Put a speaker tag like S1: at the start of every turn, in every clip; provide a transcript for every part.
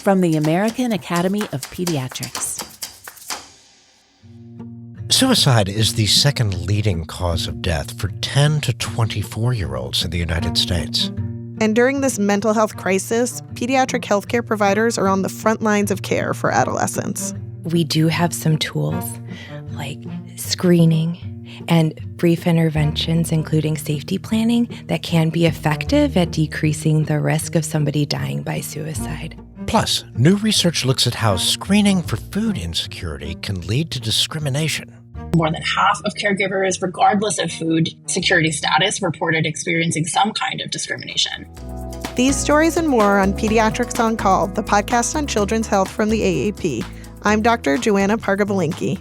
S1: From the American Academy of Pediatrics.
S2: Suicide is the second leading cause of death for 10 to 24-year-olds in the United States.
S3: And during this mental health crisis, pediatric healthcare providers are on the front lines of care for adolescents.
S4: We do have some tools like screening and brief interventions, including safety planning, that can be effective at decreasing the risk of somebody dying by suicide.
S2: Plus, new research looks at how screening for food insecurity can lead to discrimination.
S5: More than half of caregivers, regardless of food security status, reported experiencing some kind of discrimination.
S3: These stories and more on Pediatrics on Call, the podcast on children's health from the AAP. I'm Dr. Joanna Parga-Belinkie.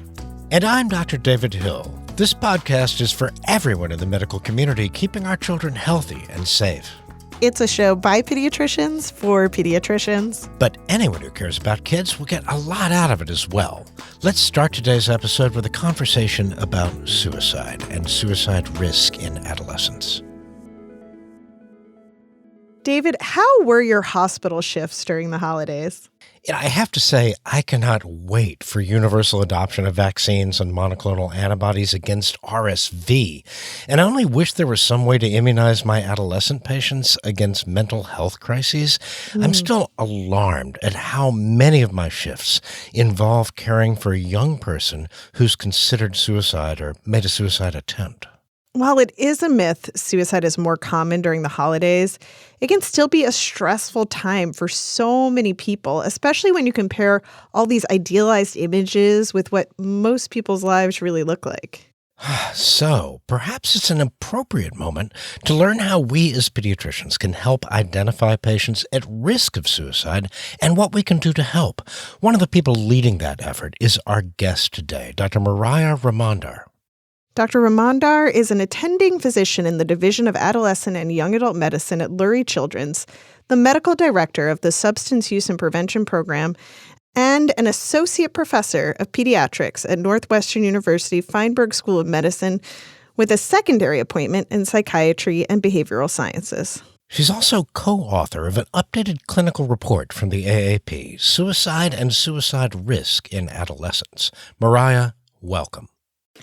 S2: And I'm Dr. David Hill. This podcast is for everyone in the medical community keeping our children healthy and safe.
S3: It's a show by pediatricians for pediatricians.
S2: But anyone who cares about kids will get a lot out of it as well. Let's start today's episode with a conversation about suicide and suicide risk in adolescents.
S3: David, how were your hospital shifts during the holidays?
S2: I have to say, I cannot wait for universal adoption of vaccines and monoclonal antibodies against RSV. And I only wish there was some way to immunize my adolescent patients against mental health crises. I'm still alarmed at how many of my shifts involve caring for a young person who's considered suicide or made a suicide attempt.
S3: While it is a myth suicide is more common during the holidays, it can still be a stressful time for so many people, especially when you compare all these idealized images with what most people's lives really look like.
S2: So, perhaps it's an appropriate moment to learn how we as pediatricians can help identify patients at risk of suicide and what we can do to help. One of the people leading that effort is our guest today, Dr. Maria Rahmandar.
S3: Dr. Rahmandar is an attending physician in the Division of Adolescent and Young Adult Medicine at Lurie Children's, the medical director of the Substance Use and Prevention Program, and an associate professor of pediatrics at Northwestern University Feinberg School of Medicine with a secondary appointment in psychiatry and behavioral sciences.
S2: She's also co-author of an updated clinical report from the AAP, Suicide and Suicide Risk in Adolescents. Maria, welcome.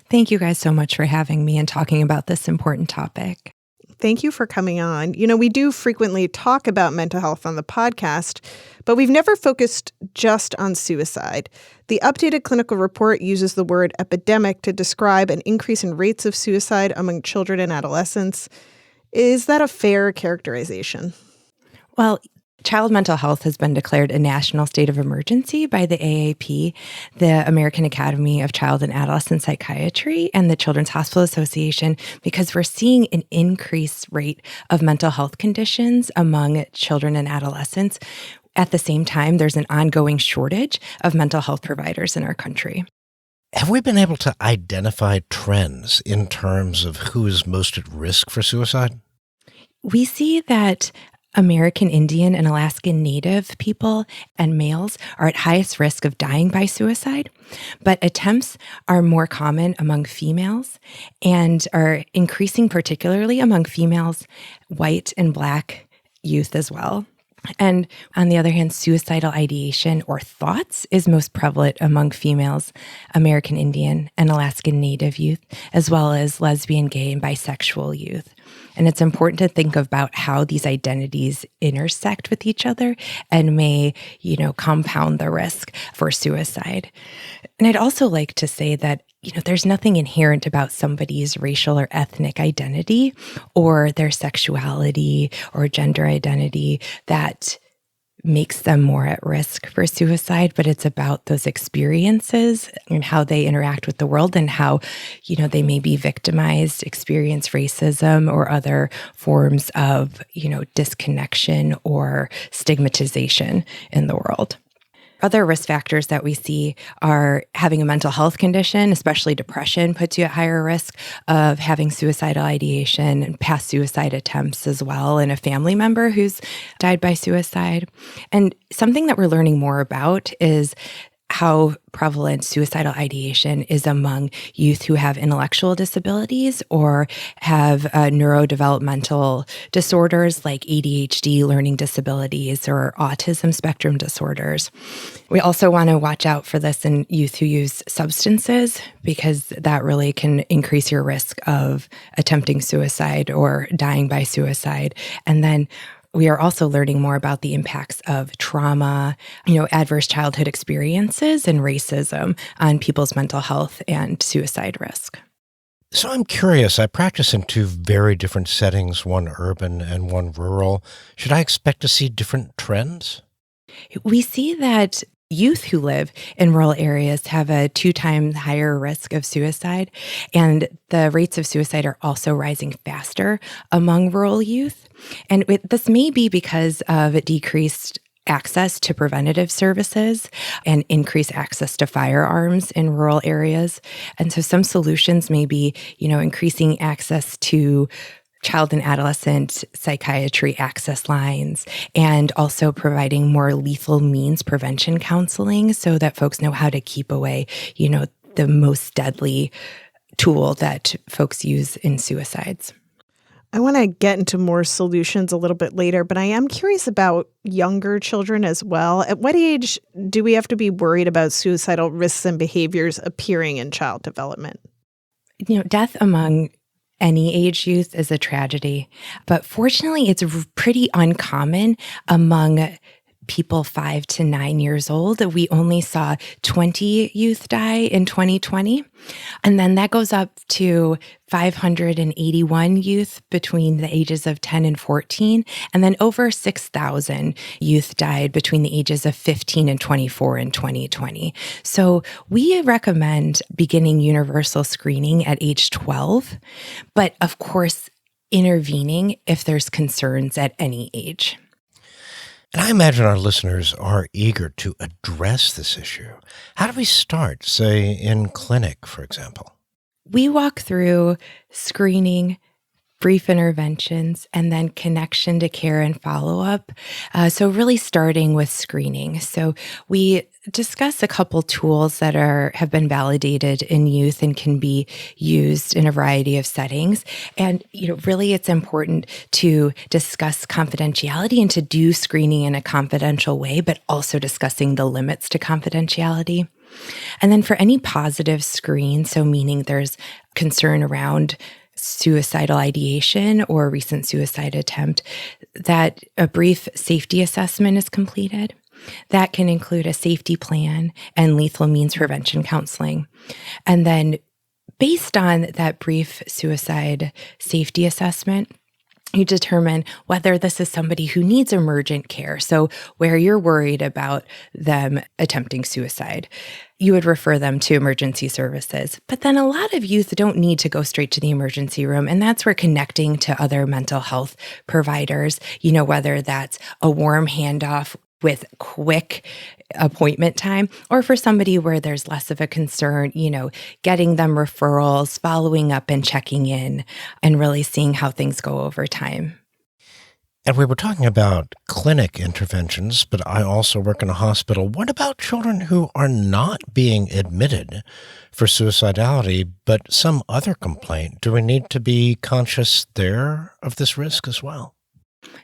S4: Thank you guys so much for having me and talking about this important topic.
S3: Thank you for coming on. We do frequently talk about mental health on the podcast, but we've never focused just on suicide. The updated clinical report uses the word epidemic to describe an increase in rates of suicide among children and adolescents. Is that a fair characterization?
S4: Well, child mental health has been declared a national state of emergency by the AAP, the American Academy of Child and Adolescent Psychiatry, and the Children's Hospital Association, because we're seeing an increased rate of mental health conditions among children and adolescents. At the same time, there's an ongoing shortage of mental health providers in our country.
S2: Have we been able to identify trends in terms of who is most at risk for suicide?
S4: We see that American Indian and Alaskan Native people and males are at highest risk of dying by suicide, but attempts are more common among females and are increasing particularly among females, white and Black youth as well. And on the other hand, suicidal ideation or thoughts is most prevalent among females, American Indian and Alaskan Native youth, as well as lesbian, gay, and bisexual youth. And it's important to think about how these identities intersect with each other and may, compound the risk for suicide. And I'd also like to say that there's nothing inherent about somebody's racial or ethnic identity or their sexuality or gender identity that makes them more at risk for suicide, but it's about those experiences and how they interact with the world and how, they may be victimized, experience racism or other forms of, disconnection or stigmatization in the world. Other risk factors that we see are having a mental health condition, especially depression, puts you at higher risk of having suicidal ideation and past suicide attempts as well, and a family member who's died by suicide. And something that we're learning more about is how prevalent suicidal ideation is among youth who have intellectual disabilities or have neurodevelopmental disorders like ADHD, learning disabilities, or autism spectrum disorders. We also want to watch out for this in youth who use substances, because that really can increase your risk of attempting suicide or dying by suicide. And then we are also learning more about the impacts of trauma, adverse childhood experiences and racism on people's mental health and suicide risk.
S2: So I'm curious, I practice in two very different settings, one urban and one rural. Should I expect to see different trends?
S4: We see that youth who live in rural areas have a 2 times higher risk of suicide, and the rates of suicide are also rising faster among rural youth. And this may be because of decreased access to preventative services and increased access to firearms in rural areas. And so some solutions may be, increasing access to child and adolescent psychiatry access lines, and also providing more lethal means prevention counseling so that folks know how to keep away, the most deadly tool that folks use in suicides.
S3: I want to get into more solutions a little bit later, but I am curious about younger children as well. At what age do we have to be worried about suicidal risks and behaviors appearing in child development?
S4: Death among any age youth is a tragedy, but fortunately, it's pretty uncommon among people 5 to 9 years old. We only saw 20 youth die in 2020. And then that goes up to 581 youth between the ages of 10 and 14. And then over 6,000 youth died between the ages of 15 and 24 in 2020. So we recommend beginning universal screening at age 12, but of course, intervening if there's concerns at any age.
S2: And I imagine our listeners are eager to address this issue. How do we start, say, in clinic, for example?
S4: We walk through screening, brief interventions, and then connection to care and follow-up. So really starting with screening. So we discuss a couple tools that have been validated in youth and can be used in a variety of settings. And, really it's important to discuss confidentiality and to do screening in a confidential way, but also discussing the limits to confidentiality. And then for any positive screen, so meaning there's concern around suicidal ideation or recent suicide attempt, that a brief safety assessment is completed. That can include a safety plan and lethal means prevention counseling. And then based on that brief suicide safety assessment, you determine whether this is somebody who needs emergent care. So where you're worried about them attempting suicide, you would refer them to emergency services. But then a lot of youth don't need to go straight to the emergency room. And that's where connecting to other mental health providers, whether that's a warm handoff with quick appointment time, or for somebody where there's less of a concern, getting them referrals, following up and checking in, and really seeing how things go over time.
S2: And we were talking about clinic interventions, but I also work in a hospital. What about children who are not being admitted for suicidality, but some other complaint? Do we need to be conscious there of this risk as well?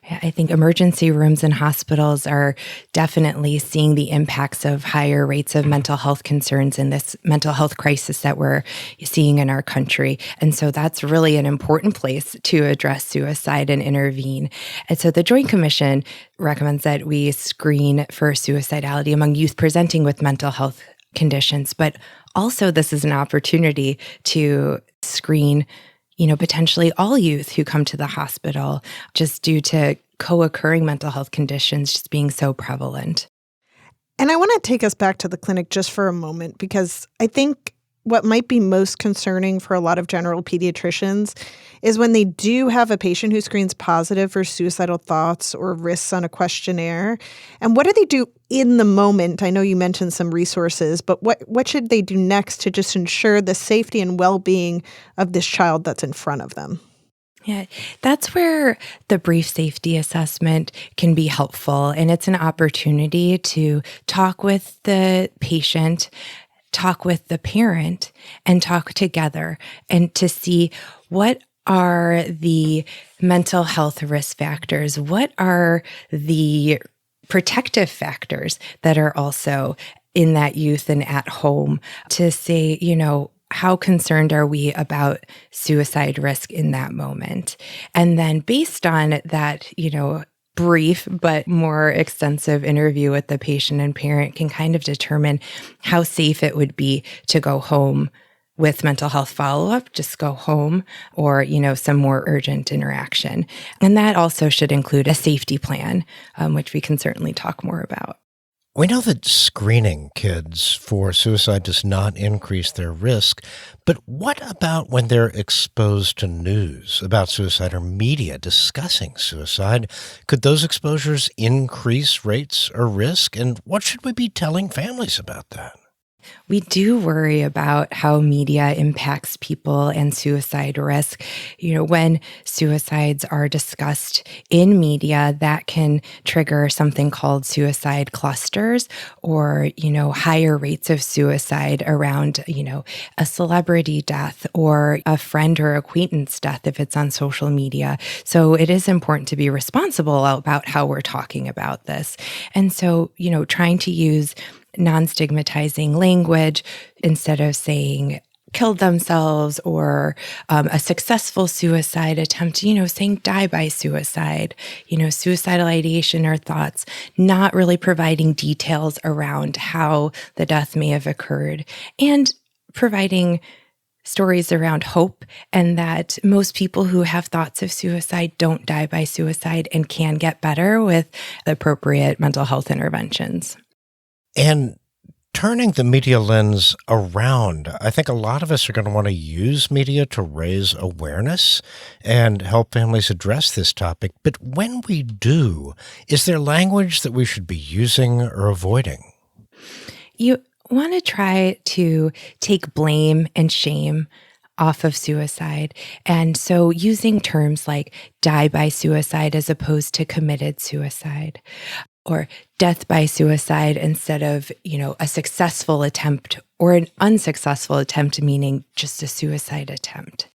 S4: I think emergency rooms and hospitals are definitely seeing the impacts of higher rates of mental health concerns in this mental health crisis that we're seeing in our country. And so that's really an important place to address suicide and intervene. And so the Joint Commission recommends that we screen for suicidality among youth presenting with mental health conditions. But also this is an opportunity to screen potentially all youth who come to the hospital just due to co-occurring mental health conditions just being so prevalent.
S3: And I want to take us back to the clinic just for a moment, because I think what might be most concerning for a lot of general pediatricians is when they do have a patient who screens positive for suicidal thoughts or risks on a questionnaire. And what do they do in the moment? I know you mentioned some resources, but what should they do next to just ensure the safety and well-being of this child that's in front of them?
S4: Yeah, that's where the brief safety assessment can be helpful. And it's an opportunity to talk with the patient, talk with the parent, and talk together and to see what are the mental health risk factors, what are the protective factors that are also in that youth and at home, to say, how concerned are we about suicide risk in that moment? And then based on that, brief but more extensive interview with the patient and parent can kind of determine how safe it would be to go home with mental health follow-up, just go home, or, some more urgent interaction. And that also should include a safety plan, which we can certainly talk more about.
S2: We know that screening kids for suicide does not increase their risk, but what about when they're exposed to news about suicide or media discussing suicide? Could those exposures increase rates or risk? And what should we be telling families about that?
S4: We do worry about how media impacts people and suicide risk. When suicides are discussed in media, that can trigger something called suicide clusters, or, higher rates of suicide around, a celebrity death or a friend or acquaintance death if it's on social media. So it is important to be responsible about how we're talking about this. And so, trying to use non-stigmatizing language instead of saying killed themselves or a successful suicide attempt, saying die by suicide, suicidal ideation or thoughts, not really providing details around how the death may have occurred, and providing stories around hope and that most people who have thoughts of suicide don't die by suicide and can get better with appropriate mental health interventions.
S2: And turning the media lens around, I think a lot of us are going to want to use media to raise awareness and help families address this topic. But when we do, is there language that we should be using or avoiding?
S4: You want to try to take blame and shame off of suicide. And so using terms like die by suicide as opposed to committed suicide, or death by suicide instead of, a successful attempt or an unsuccessful attempt, meaning just a suicide attempt.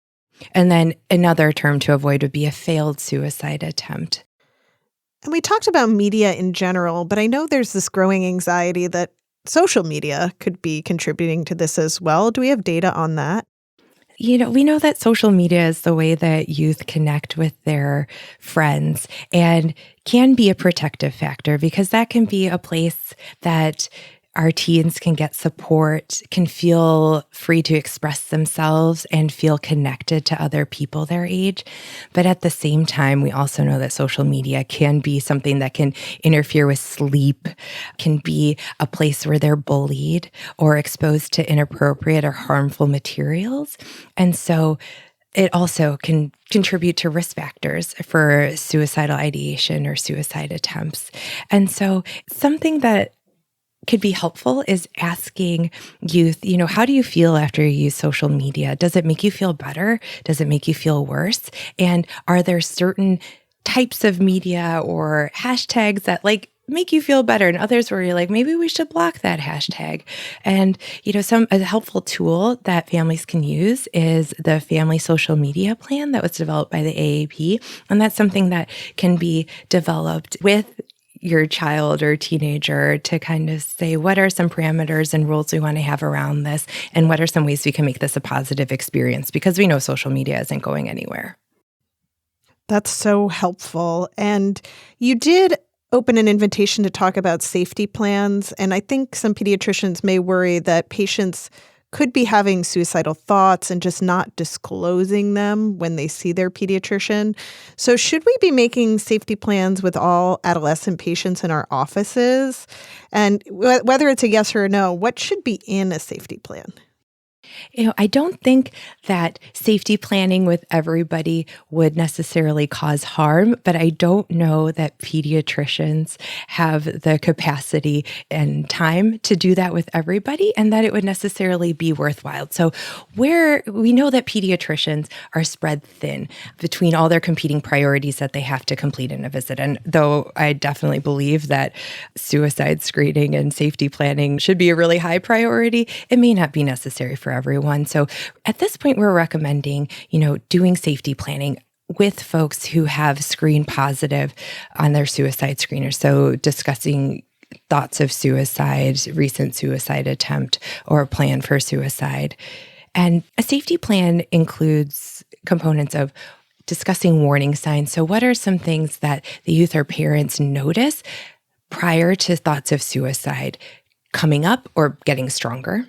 S4: And then another term to avoid would be a failed suicide attempt.
S3: And we talked about media in general, but I know there's this growing anxiety that social media could be contributing to this as well. Do we have data on that?
S4: We know that social media is the way that youth connect with their friends and can be a protective factor, because that can be a place that our teens can get support, can feel free to express themselves and feel connected to other people their age. But at the same time, we also know that social media can be something that can interfere with sleep, can be a place where they're bullied or exposed to inappropriate or harmful materials. And so it also can contribute to risk factors for suicidal ideation or suicide attempts. And so something that could be helpful is asking youth, how do you feel after you use social media? Does it make you feel better? Does it make you feel worse? And are there certain types of media or hashtags that make you feel better, and others where you're like, maybe we should block that hashtag? And, a helpful tool that families can use is the family social media plan that was developed by the AAP. And that's something that can be developed with your child or teenager to kind of say, what are some parameters and rules we want to have around this? And what are some ways we can make this a positive experience? Because we know social media isn't going anywhere.
S3: That's so helpful. And you did open an invitation to talk about safety plans. And I think some pediatricians may worry that patients could be having suicidal thoughts and just not disclosing them when they see their pediatrician. So should we be making safety plans with all adolescent patients in our offices? And whether it's a yes or a no, what should be in a safety plan?
S4: I don't think that safety planning with everybody would necessarily cause harm, but I don't know that pediatricians have the capacity and time to do that with everybody, and that it would necessarily be worthwhile. So where we know that pediatricians are spread thin between all their competing priorities that they have to complete in a visit. And though I definitely believe that suicide screening and safety planning should be a really high priority, it may not be necessary for everyone. So at this point, we're recommending, doing safety planning with folks who have screened positive on their suicide screener. So discussing thoughts of suicide, recent suicide attempt, or a plan for suicide. And a safety plan includes components of discussing warning signs. So what are some things that the youth or parents notice prior to thoughts of suicide coming up or getting stronger?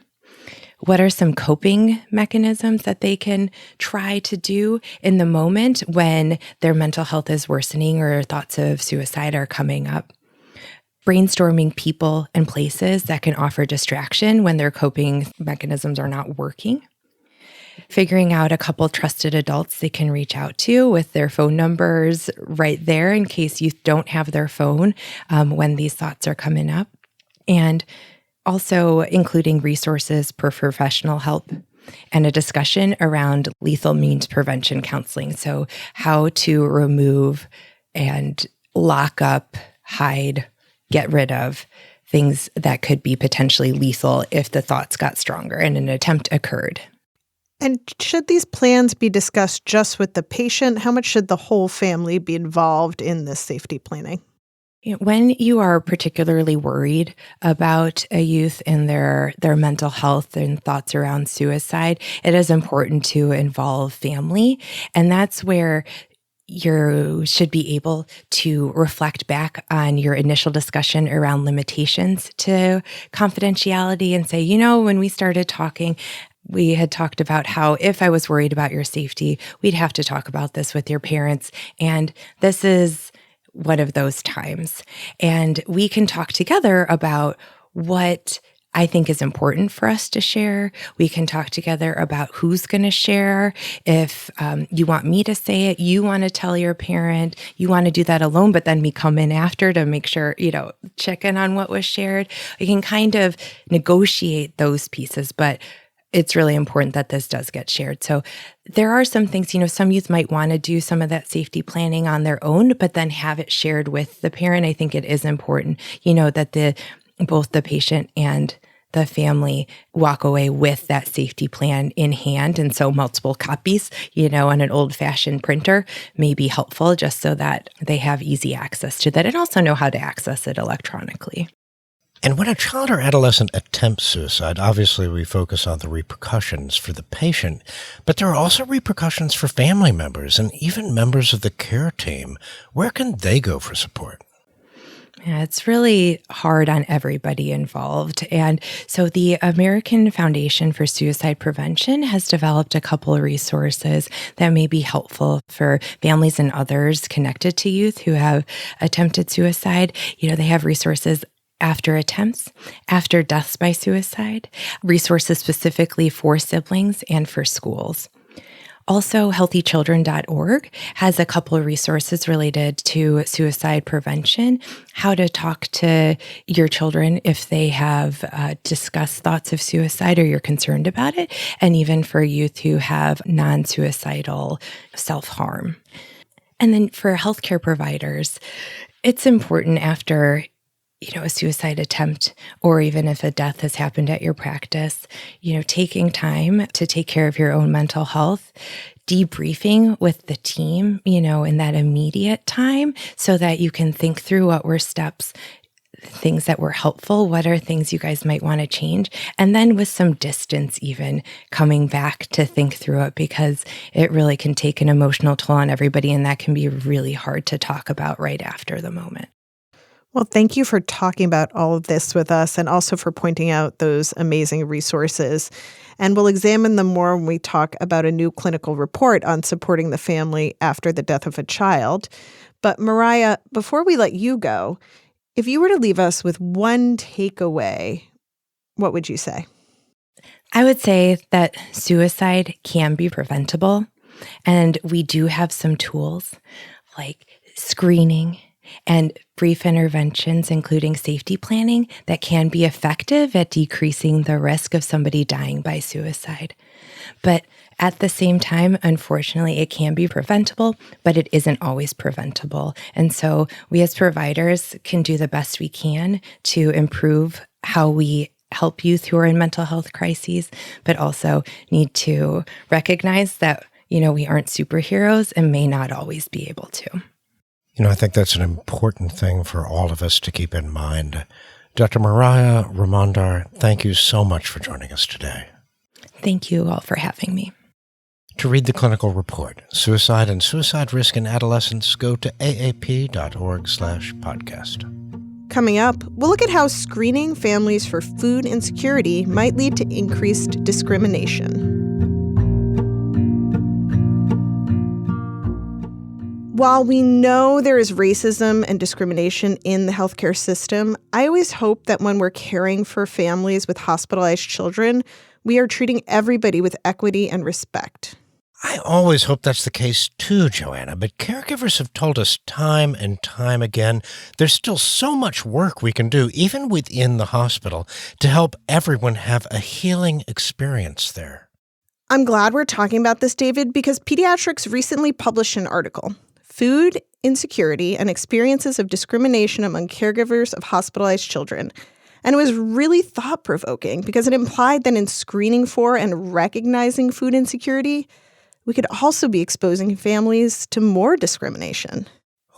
S4: What are some coping mechanisms that they can try to do in the moment when their mental health is worsening or thoughts of suicide are coming up? Brainstorming people and places that can offer distraction when their coping mechanisms are not working. Figuring out a couple trusted adults they can reach out to with their phone numbers right there in case youth don't have their phone when these thoughts are coming up. And also including resources for professional help and a discussion around lethal means prevention counseling. So how to remove and lock up, hide, get rid of things that could be potentially lethal if the thoughts got stronger and an attempt occurred.
S3: And should these plans be discussed just with the patient? How much should the whole family be involved in this safety planning?
S4: When you are particularly worried about a youth and their mental health and thoughts around suicide, it is important to involve family. And that's where you should be able to reflect back on your initial discussion around limitations to confidentiality and say, when we started talking, we had talked about how if I was worried about your safety, we'd have to talk about this with your parents. And this is one of those times. And we can talk together about what I think is important for us to share. We can talk together about who's going to share. If you want me to say it, you want to tell your parent, you want to do that alone, but then we come in after to make sure, check in on what was shared. We can kind of negotiate those pieces, but it's really important that this does get shared. So there are some things, some youth might want to do some of that safety planning on their own, but then have it shared with the parent. I think it is important, that both the patient and the family walk away with that safety plan in hand. And so multiple copies, on an old-fashioned printer may be helpful just so that they have easy access to that and also know how to access it electronically.
S2: And when a child or adolescent attempts suicide, obviously we focus on the repercussions for the patient, but there are also repercussions for family members and even members of the care team. Where can they go for support?
S4: Yeah, it's really hard on everybody involved. And so the American Foundation for Suicide Prevention has developed a couple of resources that may be helpful for families and others connected to youth who have attempted suicide. They have resources after attempts, after deaths by suicide, resources specifically for siblings and for schools. Also, healthychildren.org has a couple of resources related to suicide prevention, how to talk to your children if they have discussed thoughts of suicide or you're concerned about it, and even for youth who have non-suicidal self-harm. And then for healthcare providers, it's important after a suicide attempt, or even if a death has happened at your practice, taking time to take care of your own mental health, debriefing with the team, in that immediate time so that you can think through what were steps, things that were helpful, what are things you guys might want to change, and then with some distance even coming back to think through it because it really can take an emotional toll on everybody and that can be really hard to talk about right after the moment.
S3: Well, thank you for talking about all of this with us and also for pointing out those amazing resources. And we'll examine them more when we talk about a new clinical report on supporting the family after the death of a child. But Maria, before we let you go, if you were to leave us with one takeaway, what would you say?
S4: I would say that suicide can be preventable, and we do have some tools like screening and brief interventions, including safety planning, that can be effective at decreasing the risk of somebody dying by suicide. But at the same time, unfortunately, it can be preventable, but it isn't always preventable. And so we as providers can do the best we can to improve how we help youth who are in mental health crises, but also need to recognize that, we aren't superheroes and may not always be able to.
S2: I think that's an important thing for all of us to keep in mind. Dr. Maria Rahmandar, thank you so much for joining us today.
S4: Thank you all for having me.
S2: To read the clinical report, Suicide and Suicide Risk in Adolescents, go to aap.org/podcast.
S3: Coming up, we'll look at how screening families for food insecurity might lead to increased discrimination. While we know there is racism and discrimination in the healthcare system, I always hope that when we're caring for families with hospitalized children, we are treating everybody with equity and respect.
S2: I always hope that's the case too, Joanna, but caregivers have told us time and time again there's still so much work we can do, even within the hospital, to help everyone have a healing experience there.
S3: I'm glad we're talking about this, David, because Pediatrics recently published an article, Food Insecurity and Experiences of Discrimination Among Caregivers of Hospitalized Children. And it was really thought-provoking because it implied that in screening for and recognizing food insecurity, we could also be exposing families to more discrimination.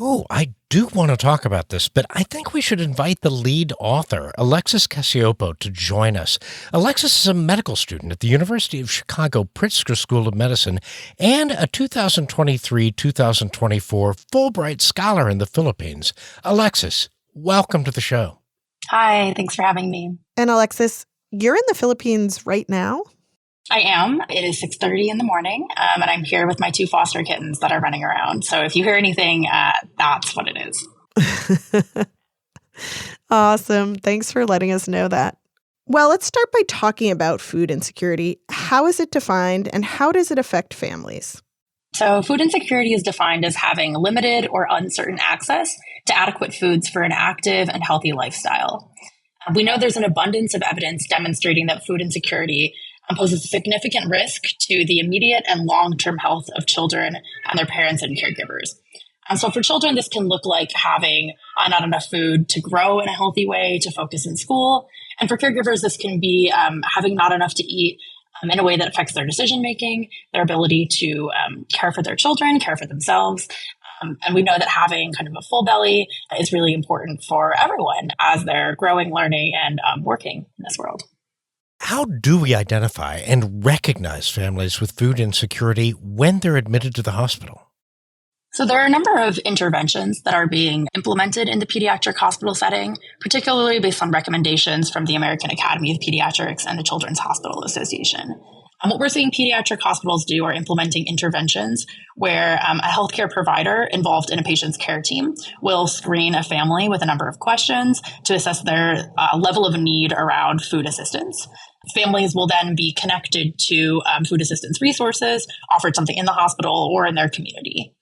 S2: Oh, I do want to talk about this, but I think we should invite the lead author, Alexis Cacioppo, to join us. Alexis is a medical student at the University of Chicago Pritzker School of Medicine and a 2023-2024 Fulbright Scholar in the Philippines. Alexis, welcome to the show.
S5: Hi, thanks for having me.
S3: And Alexis, you're in the Philippines right now?
S5: I am. It is 6:30 in the morning, and I'm here with my 2 foster kittens that are running around. So if you hear anything, that's what it is.
S3: Awesome. Thanks for letting us know that. Well, let's start by talking about food insecurity. How is it defined, and how does it affect families?
S5: So food insecurity is defined as having limited or uncertain access to adequate foods for an active and healthy lifestyle. We know there's an abundance of evidence demonstrating that food insecurity poses a significant risk to the immediate and long-term health of children and their parents and caregivers. So for children, this can look like having not enough food to grow in a healthy way, to focus in school. And for caregivers, this can be having not enough to eat in a way that affects their decision-making, their ability to care for their children, care for themselves. And we know that having kind of a full belly is really important for everyone as they're growing, learning, and working in this world.
S2: How do we identify and recognize families with food insecurity when they're admitted to the hospital?
S5: So there are a number of interventions that are being implemented in the pediatric hospital setting, particularly based on recommendations from the American Academy of Pediatrics and the Children's Hospital Association. And what we're seeing pediatric hospitals do are implementing interventions where a healthcare provider involved in a patient's care team will screen a family with a number of questions to assess their level of need around food assistance. Families will then be connected to food assistance resources, offered something in the hospital or in their community.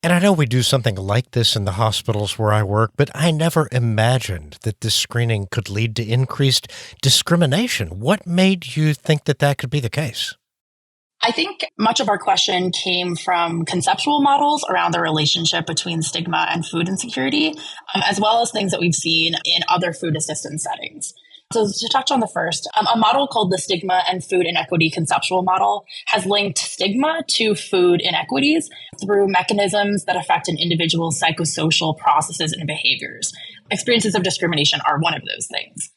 S2: And I know we do something like this in the hospitals where I work, but I never imagined that this screening could lead to increased discrimination. What made you think that that could be the case?
S5: I think much of our question came from conceptual models around the relationship between stigma and food insecurity, as well as things that we've seen in other food assistance settings. So to touch on the first, a model called the Stigma and Food Inequity Conceptual Model has linked stigma to food inequities through mechanisms that affect an individual's psychosocial processes and behaviors. Experiences of discrimination are one of those things.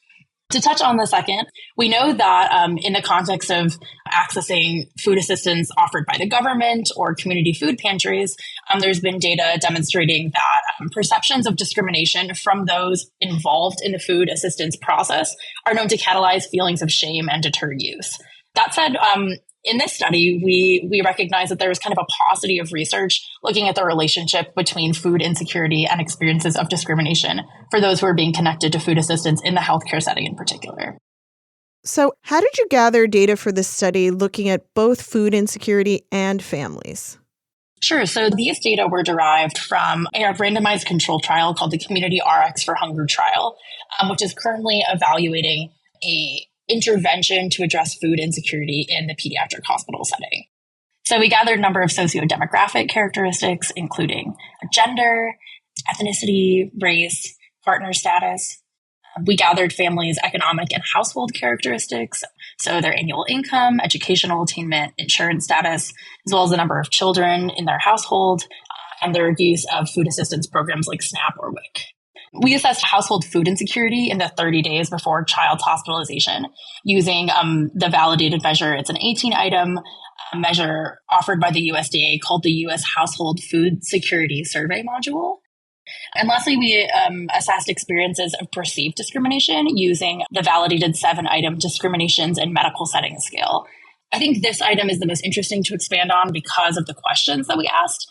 S5: To touch on the second, we know that in the context of accessing food assistance offered by the government or community food pantries, there's been data demonstrating that perceptions of discrimination from those involved in the food assistance process are known to catalyze feelings of shame and deter use. That said, in this study, we recognize that there is kind of a paucity of research looking at the relationship between food insecurity and experiences of discrimination for those who are being connected to food assistance in the healthcare setting in particular.
S3: So, how did you gather data for this study looking at both food insecurity and families?
S5: Sure. So these data were derived from a randomized control trial called the Community RX for Hunger trial, which is currently evaluating a intervention to address food insecurity in the pediatric hospital setting. So we gathered a number of sociodemographic characteristics, including gender, ethnicity, race, partner status. We gathered families' economic and household characteristics, so their annual income, educational attainment, insurance status, as well as the number of children in their household, and their use of food assistance programs like SNAP or WIC. We assessed household food insecurity in the 30 days before child's hospitalization using the validated measure. It's an 18-item measure offered by the USDA called the U.S. Household Food Security Survey Module. And lastly, we assessed experiences of perceived discrimination using the validated 7-item discriminations in medical settings scale. I think this item is the most interesting to expand on because of the questions that we asked.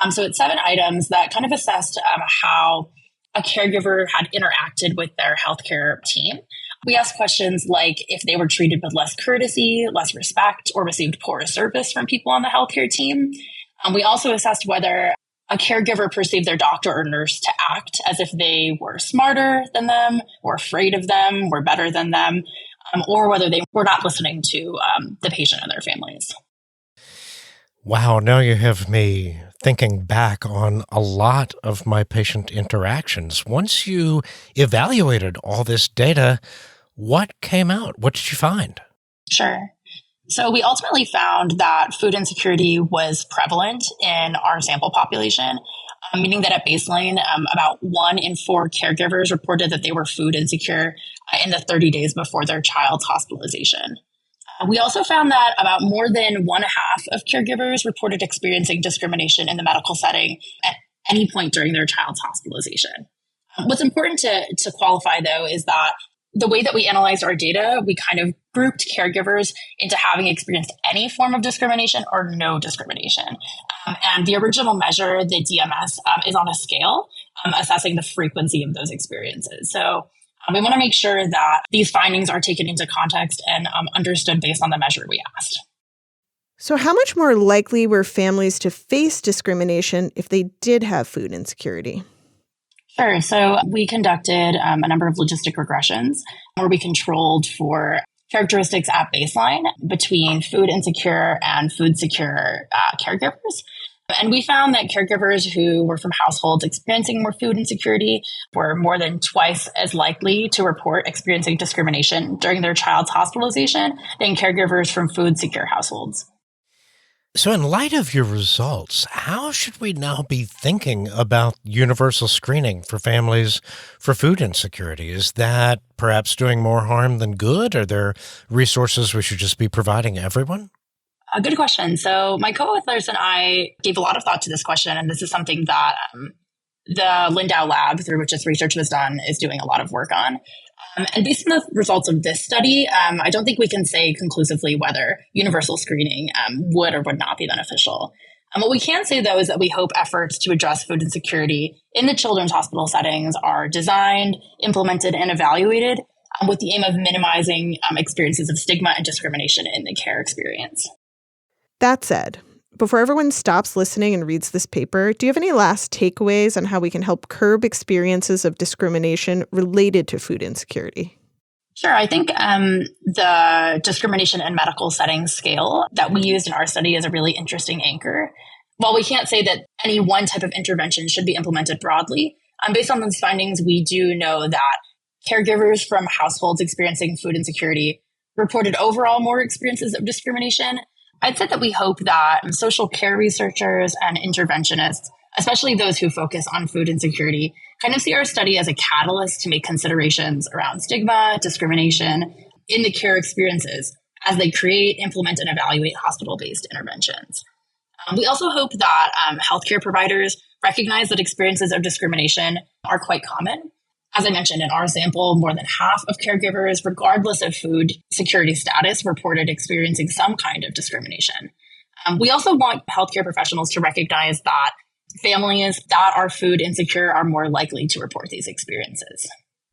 S5: So it's 7 items that kind of assessed how a caregiver had interacted with their healthcare team. We asked questions like if they were treated with less courtesy, less respect, or received poor service from people on the healthcare team. We also assessed whether a caregiver perceived their doctor or nurse to act as if they were smarter than them, or afraid of them, were better than them, or whether they were not listening to the patient and their families.
S2: Wow, now you have me thinking back on a lot of my patient interactions. Once you evaluated all this data, what came out? What did you find?
S5: Sure. So we ultimately found that food insecurity was prevalent in our sample population, meaning that at baseline, about 1 in 4 caregivers reported that they were food insecure in the 30 days before their child's hospitalization. We also found that about more than 1/2 of caregivers reported experiencing discrimination in the medical setting at any point during their child's hospitalization. What's important to qualify, though, is that the way that we analyzed our data, we kind of grouped caregivers into having experienced any form of discrimination or no discrimination. And the original measure, the DMS, is on a scale assessing the frequency of those experiences. So we want to make sure that these findings are taken into context and understood based on the measure we asked.
S3: So how much more likely were families to face discrimination if they did have food insecurity?
S5: Sure. So we conducted a number of logistic regressions where we controlled for characteristics at baseline between food insecure and food secure caregivers. And we found that caregivers who were from households experiencing more food insecurity were more than twice as likely to report experiencing discrimination during their child's hospitalization than caregivers from food secure households.
S2: So in light of your results, how should we now be thinking about universal screening for families for food insecurity? Is that perhaps doing more harm than good? Are there resources we should just be providing everyone?
S5: A good question. So my co-authors and I gave a lot of thought to this question, and this is something that the Lindau lab, through which this research was done, is doing a lot of work on. And based on the results of this study, I don't think we can say conclusively whether universal screening would or would not be beneficial. What we can say, though, is that we hope efforts to address food insecurity in the children's hospital settings are designed, implemented, and evaluated with the aim of minimizing experiences of stigma and discrimination in the care experience.
S3: That said, before everyone stops listening and reads this paper, do you have any last takeaways on how we can help curb experiences of discrimination related to food insecurity?
S5: Sure. I think the discrimination in medical settings scale that we used in our study is a really interesting anchor. While we can't say that any one type of intervention should be implemented broadly, based on these findings, we do know that caregivers from households experiencing food insecurity reported overall more experiences of discrimination. I'd say that we hope that social care researchers and interventionists, especially those who focus on food insecurity, kind of see our study as a catalyst to make considerations around stigma, discrimination in the care experiences as they create, implement, and evaluate hospital-based interventions. We also hope that healthcare providers recognize that experiences of discrimination are quite common. As I mentioned, in our sample, more than half of caregivers, regardless of food security status, reported experiencing some kind of discrimination. We also want healthcare professionals to recognize that families that are food insecure are more likely to report these experiences.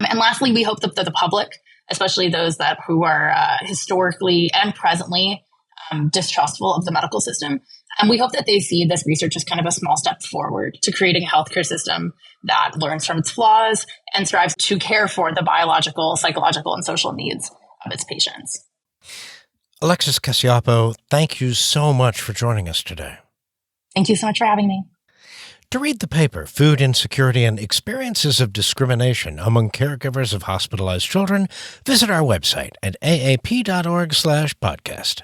S5: And lastly, we hope that the public especially those who are historically and presently distrustful of the medical system. And we hope that they see this research as kind of a small step forward to creating a healthcare system that learns from its flaws and strives to care for the biological, psychological, and social needs of its patients.
S2: Alexis Cacioppo, thank you so much for joining us today.
S5: Thank you so much for having me.
S2: To read the paper, Food Insecurity and Experiences of Discrimination Among Caregivers of Hospitalized Children, visit our website at aap.org/podcast.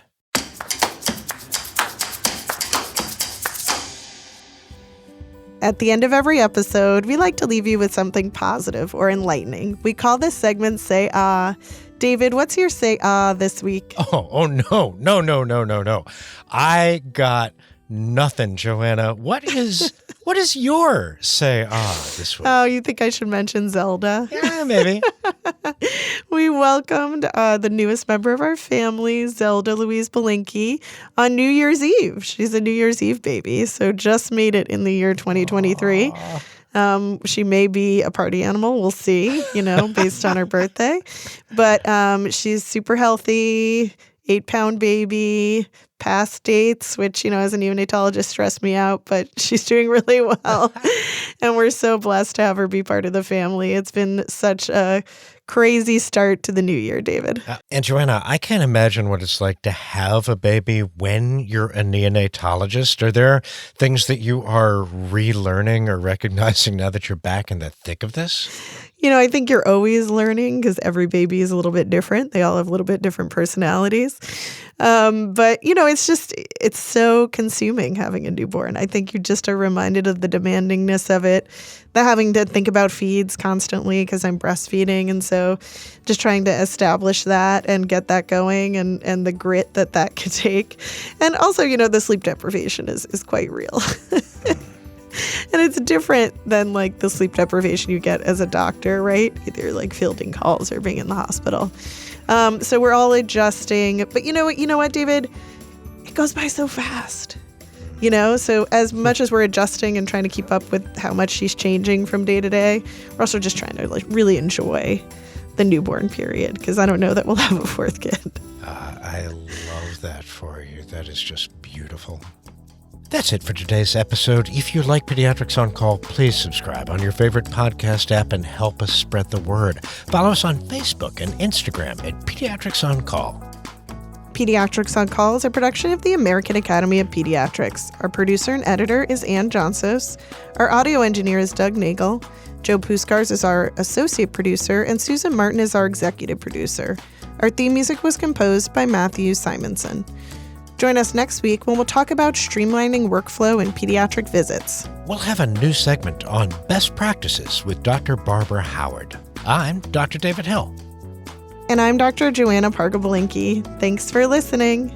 S3: At the end of every episode, we like to leave you with something positive or enlightening. We call this segment Say Ah. David, what's your Say Ah this week?
S2: Oh, no. I got nothing, Joanna. What is your Say Ah this week?
S3: Oh, you think I should mention Zelda?
S2: Yeah, maybe.
S3: We welcomed the newest member of our family, Zelda Louise Belinkie, on New Year's Eve. She's a New Year's Eve baby, so just made it in the year 2023. She may be a party animal. We'll see, based on her birthday. But she's super healthy, 8-pound baby, past dates, which, as a neonatologist stressed me out, but she's doing really well. And we're so blessed to have her be part of the family. It's been such a crazy start to the new year, David.
S2: And Joanna, I can't imagine what it's like to have a baby when you're a neonatologist. Are there things that you are relearning or recognizing now that you're back in the thick of this?
S3: I think you're always learning because every baby is a little bit different. They all have a little bit different personalities. But, it's so consuming having a newborn. I think you just are reminded of the demandingness of it, the having to think about feeds constantly because I'm breastfeeding. And so just trying to establish that and get that going and the grit that could take. And also, the sleep deprivation is quite real. And it's different than the sleep deprivation you get as a doctor, right? Either fielding calls or being in the hospital. So we're all adjusting. But you know what, David? It goes by so fast. So as much as we're adjusting and trying to keep up with how much she's changing from day to day, we're also just trying to really enjoy the newborn period because I don't know that we'll have a fourth kid.
S2: I love that for you. That is just beautiful. That's it for today's episode. If you like Pediatrics on Call, please subscribe on your favorite podcast app and help us spread the word. Follow us on Facebook and Instagram at Pediatrics on Call.
S3: Pediatrics on Call is a production of the American Academy of Pediatrics. Our producer and editor is Ann Johnsos. Our audio engineer is Doug Nagel. Joe Puskars is our associate producer, and Susan Martin is our executive producer. Our theme music was composed by Matthew Simonson. Join us next week when we'll talk about streamlining workflow in pediatric visits.
S2: We'll have a new segment on best practices with Dr. Barbara Howard. I'm Dr. David Hill.
S3: And I'm Dr. Joanna Parga-Belinkie. Thanks for listening.